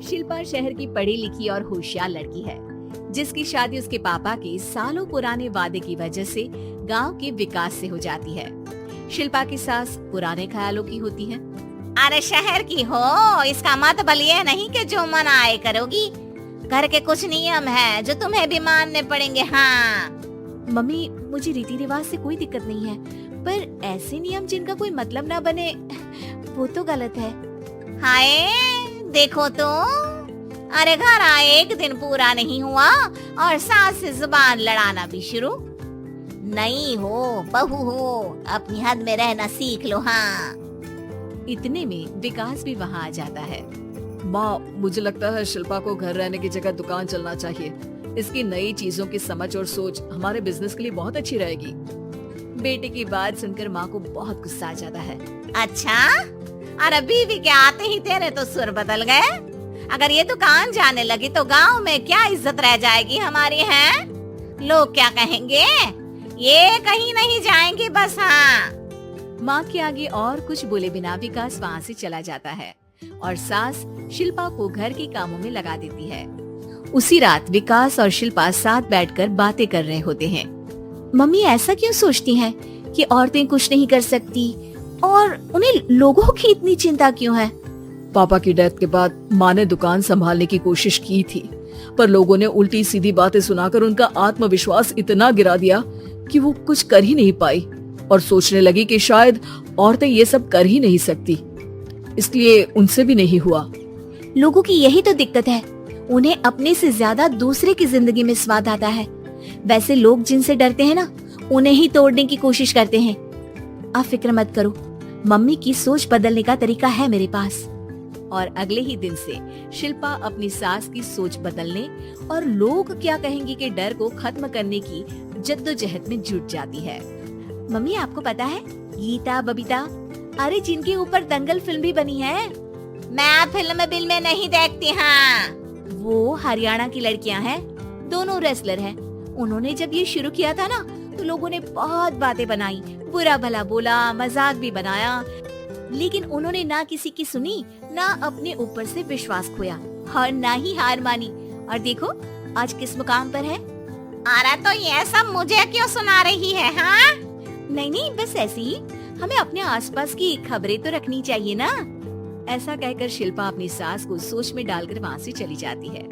शिल्पा शहर की पढ़ी लिखी और होशियार लड़की है, जिसकी शादी उसके पापा के सालों पुराने वादे की वजह से गांव के विकास से हो जाती है। शिल्पा की सास पुराने ख्यालों की होती है। अरे शहर की हो, इसका मतलब ये नहीं कि जो मन आए करोगी। घर के कुछ नियम है जो तुम्हें भी मानने पड़ेंगे। हाँ मम्मी, मुझे रीति रिवाज से कोई दिक्कत नहीं है, पर ऐसे नियम जिनका कोई मतलब ना बने वो तो गलत है। हाय देखो तो, अरे घर आए एक दिन पूरा नहीं हुआ और सास से जुबान लड़ाना भी शुरू। नहीं हो बहू हो, अपनी हद में रहना सीख लो। हाँ इतने में विकास भी वहाँ आ जाता है। माँ, मुझे लगता है शिल्पा को घर रहने की जगह दुकान चलना चाहिए। इसकी नई चीजों की समझ और सोच हमारे बिजनेस के लिए बहुत अच्छी रहेगी। बेटे की बात सुनकर माँ को बहुत गुस्सा आ जाता है। अच्छा, अरे बीवी के आते ही तेरे तो सुर बदल गए। अगर ये दुकान जाने लगी तो गांव में क्या इज्जत रह जाएगी हमारी है? लोग क्या कहेंगे? ये कहीं नहीं जाएंगी बस। हाँ माँ के आगे और कुछ बोले बिना विकास वहाँ से चला जाता है और सास शिल्पा को घर के कामों में लगा देती है। उसी रात विकास और शिल्पा साथ बैठकर बातें कर रहे होते हैं। मम्मी ऐसा क्यों सोचती हैं कि औरतें कुछ नहीं कर सकती और उन्हें लोगों की इतनी चिंता क्यों है? पापा की डेथ के बाद माँ ने दुकान संभालने की कोशिश की थी, पर लोगों ने उल्टी सीधी बातें सुनाकर उनका आत्मविश्वास इतना गिरा दिया कि वो कुछ कर ही नहीं पाई और सोचने लगी कि शायद औरतें ये सब कर ही नहीं सकती, इसलिए उनसे भी नहीं हुआ। लोगों की यही तो दिक्कत है, उन्हें अपने से ज्यादा दूसरे की जिंदगी में स्वाद आता है। वैसे लोग जिनसे डरते हैं ना, उन्हें ही तोड़ने की कोशिश करते हैं। आप फिक्र मत करो, मम्मी की सोच बदलने का तरीका है मेरे पास। और अगले ही दिन से शिल्पा अपनी सास की सोच बदलने और लोग क्या कहेंगे के डर को खत्म करने की जद्दोजहद में जुट जाती है। मम्मी आपको पता है, गीता बबीता, अरे जिनके ऊपर दंगल फिल्म भी बनी है। मैं फिल्म बिल में नहीं देखती। हाँ वो हरियाणा की लड़कियां हैं, दोनों रेसलर हैं। उन्होंने जब ये शुरू किया था ना, तो लोगों ने बहुत बातें बनाई, बुरा भला बोला, मजाक भी बनाया, लेकिन उन्होंने ना किसी की सुनी, ना अपने ऊपर से विश्वास खोया और ना ही हार मानी। और देखो आज किस मुकाम पर है। अरे तो ये सब मुझे क्यों सुना रही है? हाँ नहीं नहीं, बस ऐसे ही, हमें अपने आसपास की खबरें तो रखनी चाहिए ना। ऐसा कहकर शिल्पा अपनी सास को सोच में डालकर वहाँ से चली जाती है।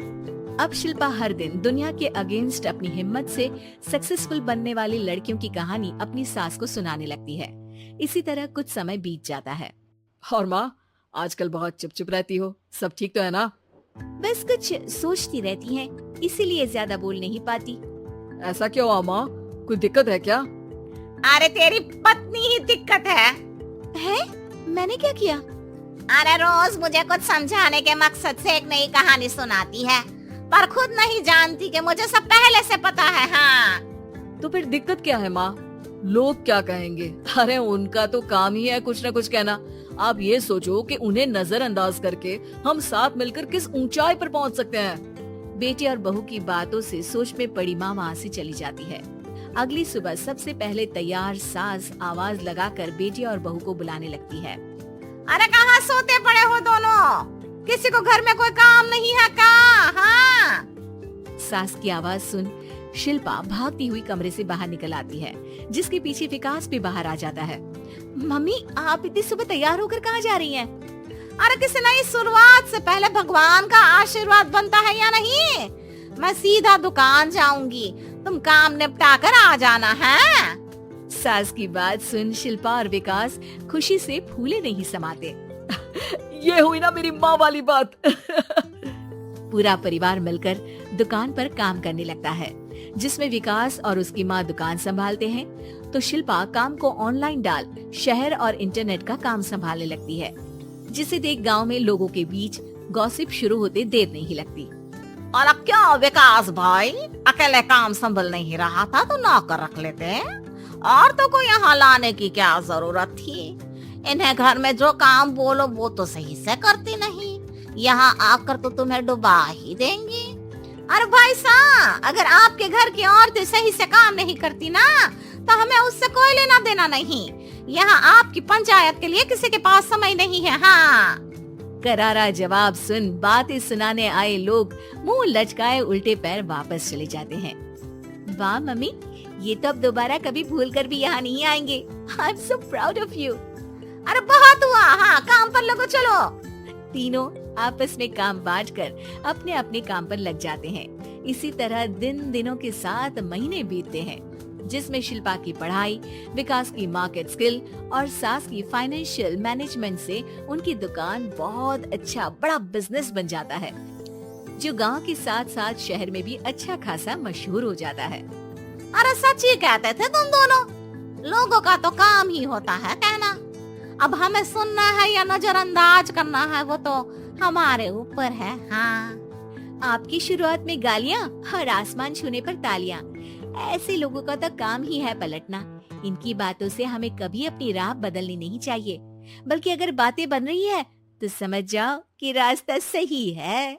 अब शिल्पा हर दिन दुनिया के अगेंस्ट अपनी हिम्मत से सक्सेसफुल बनने वाली लड़कियों की कहानी अपनी सास को सुनाने लगती है। इसी तरह कुछ समय बीत जाता है। और माँ, आजकल बहुत चुप रहती हो, सब ठीक तो है ना? बस कुछ सोचती रहती हैं, इसीलिए ज्यादा बोल नहीं पाती। ऐसा क्यों हुआ माँ, कोई दिक्कत है क्या? अरे तेरी पत्नी ही दिक्कत है। मैंने क्या किया? अरे रोज मुझे कुछ समझाने के मकसद से एक नई कहानी सुनाती है, पर खुद नहीं जानती कि मुझे सब पहले से पता है। हाँ तो फिर दिक्कत क्या है माँ? लोग क्या कहेंगे? अरे उनका तो काम ही है कुछ न कुछ कहना। आप ये सोचो कि उन्हें नजरअंदाज करके हम साथ मिलकर किस ऊंचाई पर पहुंच सकते हैं। बेटे और बहू की बातों से सोच में पड़ी माँ वहाँ से चली जाती है। अगली सुबह सबसे पहले तैयार सास आवाज लगाकर बेटी और बहू को बुलाने लगती है। अरे कहाँ सोते पड़े हो दोनों? किसी को घर में कोई काम नहीं है का? हाँ सास की आवाज सुन शिल्पा भागती हुई कमरे से बाहर निकल आती है, जिसके पीछे विकास भी बाहर आ जाता है। मम्मी, आप इतनी सुबह तैयार होकर कहाँ जा रही हैं? अरे किसी नई शुरुआत से पहले भगवान का आशीर्वाद बनता है या नहीं? मैं सीधा दुकान जाऊंगी, तुम काम निपटा कर आ जाना है। सास की बात सुन शिल्पा और विकास खुशी से फूले नहीं समाते। ये हुई ना मेरी माँ वाली बात। पूरा परिवार मिलकर दुकान पर काम करने लगता है, जिसमें विकास और उसकी माँ दुकान संभालते हैं, तो शिल्पा काम को ऑनलाइन डाल शहर और इंटरनेट का काम संभालने लगती है, जिसे देख गांव में लोगों के बीच गॉसिप शुरू होते देर नहीं लगती। और अब क्या विकास भाई, अकेले काम संभल नहीं रहा था तो नौकर रख लेते, और तो को यहाँ लाने की क्या जरूरत थी? इन्हें घर में जो काम बोलो वो तो सही से करती नहीं, यहाँ आकर तो तुम्हें डुबा ही देंगी। अरे भाई साहब, अगर आपके घर की औरतें सही से काम नहीं करती ना, तो हमें उससे कोई लेना देना नहीं। यहाँ आपकी पंचायत के लिए किसी के पास समय नहीं है। हाँ करारा जवाब सुन बातें सुनाने आए लोग मुंह लचकाए उल्टे पैर वापस चले जाते हैं। वाह मम्मी, ये तो अब दोबारा कभी भूल कर भी यहाँ नहीं आएंगे। I am so proud of you. अरे बहुत हुआ, हाँ काम पर लगो चलो। तीनों आपस में काम बांटकर अपने अपने काम पर लग जाते हैं। इसी तरह दिनों के साथ महीने बीतते हैं, जिसमें शिल्पा की पढ़ाई, विकास की मार्केट स्किल और सास की फाइनेंशियल मैनेजमेंट से उनकी दुकान बहुत अच्छा बड़ा बिजनेस बन जाता है, जो गांव के साथ साथ शहर में भी अच्छा खासा मशहूर हो जाता है। अरे सच ही कहते थे तुम दोनों, लोगों का तो काम ही होता है कहना। अब हमें सुनना है या नजरअंदाज करना है वो तो हमारे ऊपर है। हाँ, आपकी शुरुआत में गालियाँ और आसमान छूने पर तालियां, ऐसे लोगों का तो काम ही है पलटना। इनकी बातों से हमें कभी अपनी राह बदलनी नहीं चाहिए, बल्कि अगर बातें बन रही है तो समझ जाओ कि रास्ता सही है।